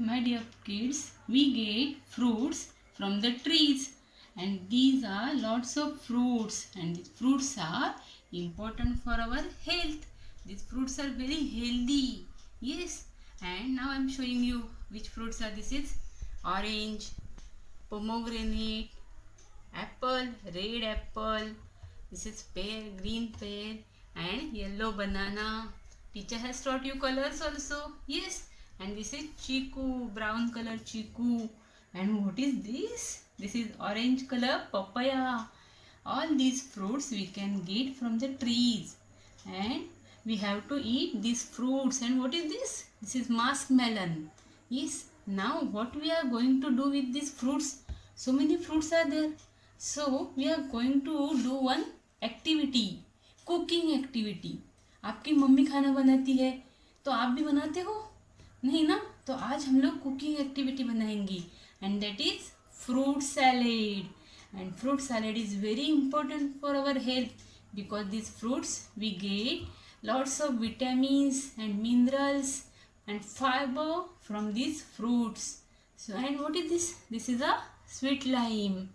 My dear kids, we get fruits from the trees, and these are lots of fruits, and these fruits are important for our health. These fruits are very healthy. Yes, and now I am showing you which fruits are. This is orange, pomegranate, apple, red apple. This is pear, green pear, and yellow banana. Teacher has taught you colors also. Yes, and this is chiku, brown color chiku. And what is this? This is orange color papaya. All these fruits we can get from the trees, and we have to eat these fruits. And what is this? This is muskmelon. Yes, now what we are going to do with these fruits? So many fruits are there, so we are going to do one activity, cooking activity. आपकी mummy खाना बनाती है तो आप भी बनाते हो नहीं ना? तो आज हम लोग कुकिंग एक्टिविटी बनाएंगे, and that is fruit salad. And fruit salad is very important for our health, because these fruits we get lots of vitamins and minerals and fiber from these fruits. So, and what is this? This is a sweet lime.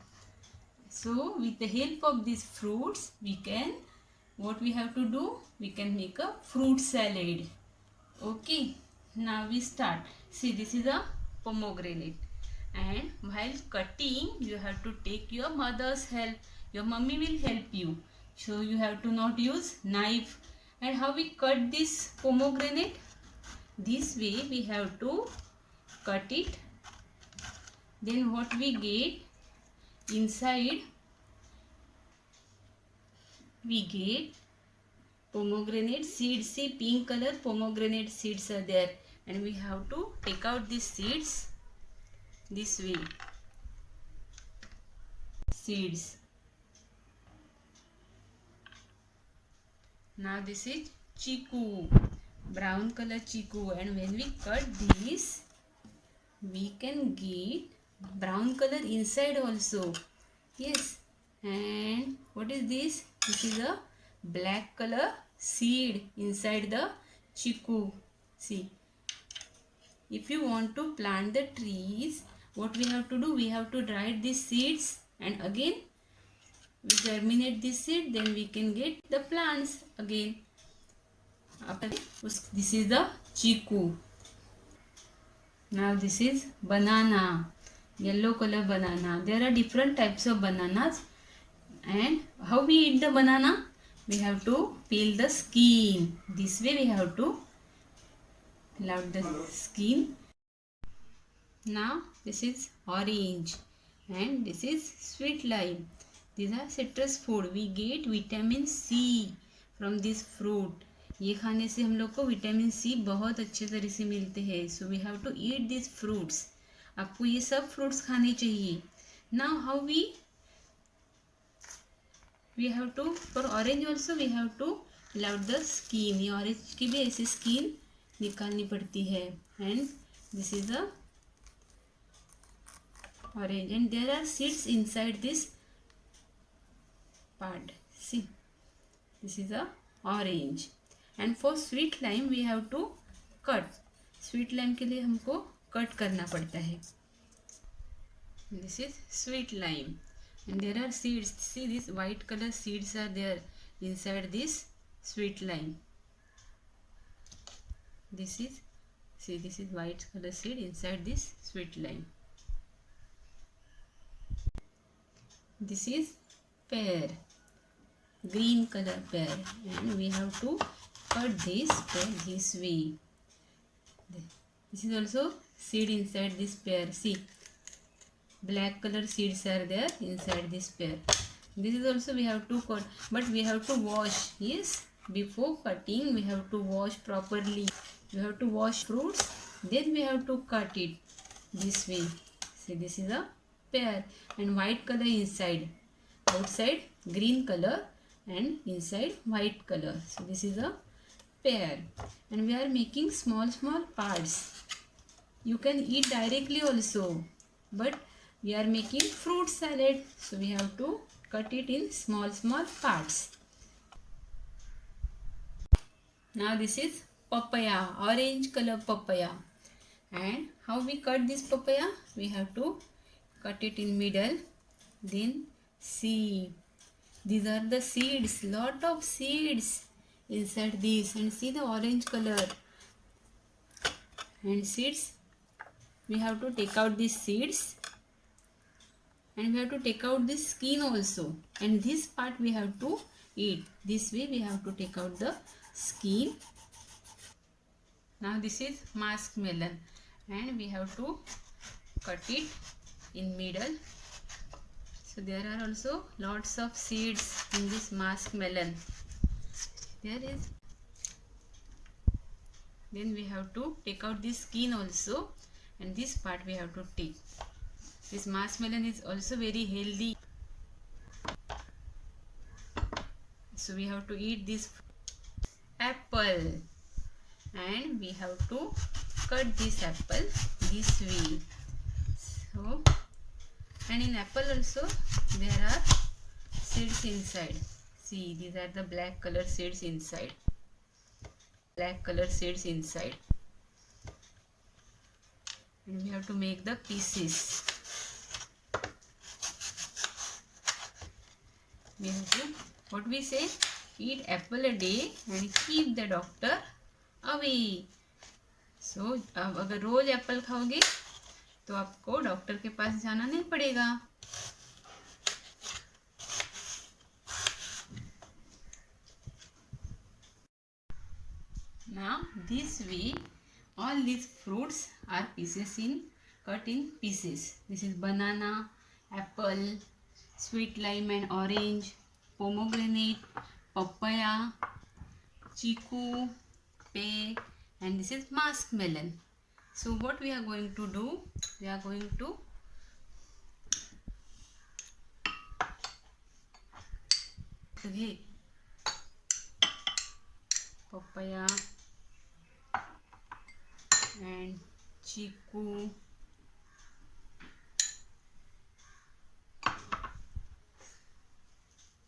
So with the help of these fruits we can, what we have to do, we can make a fruit salad. Okay, now we start. See, this is a pomegranate, and while cutting you have to take your mother's help. Your mummy will help you, so you have to not use knife. And how we cut this pomegranate? This way we have to cut it. Then what we get inside, we get pomegranate seeds. See, pink color pomegranate seeds are there, and we have to take out these seeds this way. Seeds. Now this is chiku, brown color chiku, and when we cut this we can get brown color inside also. Yes, and what is this? This is a black color seed inside the chiku. See, if you want to plant the trees, what we have to do? We have to dry these seeds, and again we germinate this seed, then we can get the plants again. After this is the chiku. Now this is banana, yellow color banana. There are different types of bananas, and how we eat the banana? We have to peel the skin. This way we have to peel out the skin. Now this is orange, and this is sweet lime. These are citrus food. We get vitamin C from this fruit. ये खाने से हम लोग को vitamin C बहुत अच्छे तरह से मिलते हैं. So we have to eat this fruits. आपको ये सब फ्रूट्स खाने चाहिए. Now how we have to, for orange also we have to pull out the skin. ये ऑरेंज की भी ऐसी स्किन निकालनी पड़ती है. And this is a orange, and there are seeds inside this part. See, this is a orange. And for sweet lime we have to cut. Sweet lime के लिए हमको कट करना पड़ता है. This is sweet lime, and there are seeds. See, these white color seeds are there inside this sweet lime. This is, see, this is white color seed inside this sweet lime. This is pear, green color pear, and we have to cut this pear this way. This is also seed inside this pear. See, black color seeds are there inside this pear. This is also we have to cut, but we have to wash. Yes, before cutting we have to wash properly. We have to wash fruits, then we have to cut it this way. See, this is a pear, and white color inside, outside green color and inside white color. So this is a pear, and we are making small parts. You can eat directly also, but we are making fruit salad, so we have to cut it in small parts. Now this is papaya, orange color papaya. And how we cut this papaya? We have to cut it in middle. Then see, these are the seeds, lot of seeds inside this, and see the orange color. And seeds, we have to take out these seeds, and we have to take out this skin also, and this part we have to eat. This way we have to take out the skin. Now this is mask melon, and we have to cut it in middle. So there are also lots of seeds in this mask melon. There is. Then we have to take out this skin also, and this part we have to take. This mask melon is also very healthy. So we have to eat this apple, and we have to cut this apple this way. So, and in apple also there are seeds inside. See, these are the black color seeds inside. Black color seeds inside. And we have to make the pieces. We have to, what we say, eat apple a day and keep the doctor away. So, अब अगर रोज Apple खाओगे तो आपको doctor के पास जाना नहीं पड़ेगा. Now this way all these fruits are cut in pieces. This is banana, apple, sweet lime and orange, pomegranate, papaya, chiku, pear, and this is mask melon. So what we are going to do? We are going to papaya and chiku,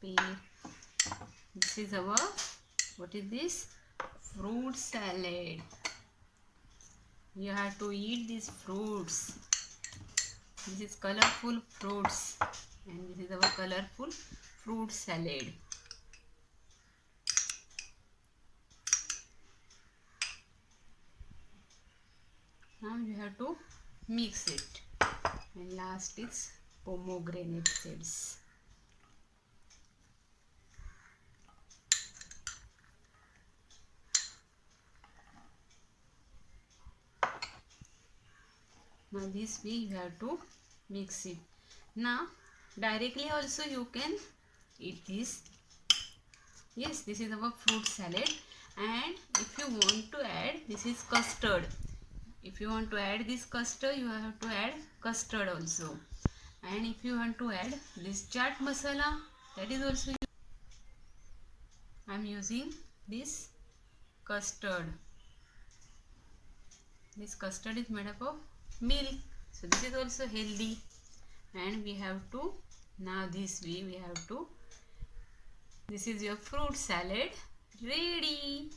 pear. This is our, what is this? Fruit salad. You have to eat these fruits. This is colorful fruits, and this is our colorful fruit salad. Now you have to mix it, and last is pomegranate seeds. Now this way you have to mix it. Now directly also you can eat this. Yes, this is our fruit salad, and if you want to add, this is custard. If you want to add this custard, you have to add custard also. And if you want to add this chaat masala, that is also I am using this custard. This custard is made up of milk, so this is also healthy. And we have to, now this way we have to, this is your fruit salad ready.